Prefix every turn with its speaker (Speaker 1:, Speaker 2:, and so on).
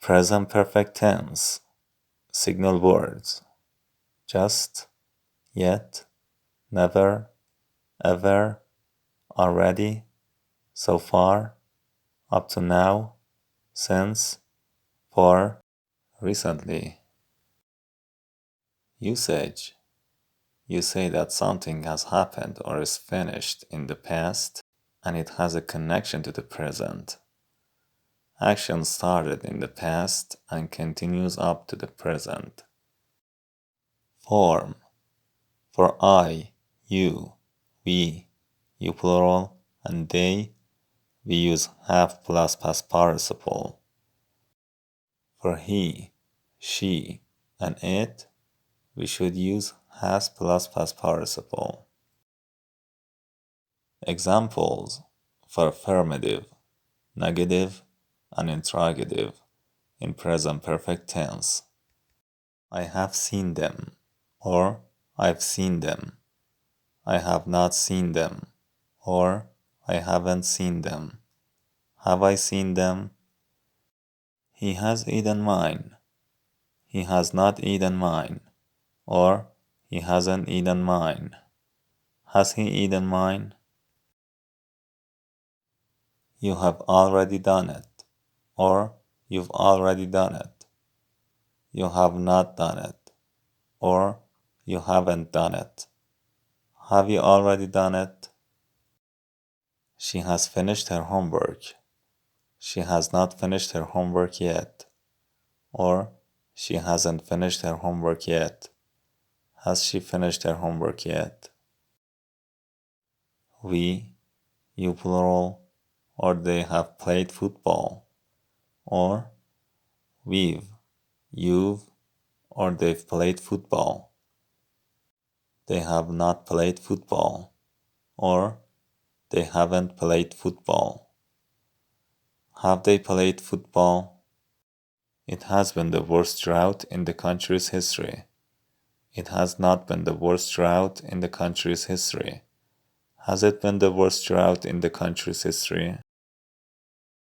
Speaker 1: Present perfect tense. Signal words. Just, yet, never, ever, already, so far, up to now, since, for, recently. Usage. You say that something has happened or is finished in the past and it has a connection to the present. Action started in the past and continues up to the present. Form. For I, you, we, you plural, and they, we use have plus past participle. For he, she, and it, we should use has plus past participle. Examples for affirmative, negative, and interrogative in present perfect tense. I have seen them, or I've seen them. I have not seen them, or I haven't seen them. Have I seen them? He has eaten mine. He has not eaten mine, or he hasn't eaten mine. Has he eaten mine? You have already done it, or you've already done it. You have not done it, or you haven't done it. Have you already done it? She has finished her homework. She has not finished her homework yet, or she hasn't finished her homework yet. Has she finished her homework yet? We, you plural, or they have played football, or we've, you've, or they've played football. They have not played football, or they haven't played football. Have they played football? It has been the worst drought in the country's history. It has not been the worst drought in the country's history. Has it been the worst drought in the country's history?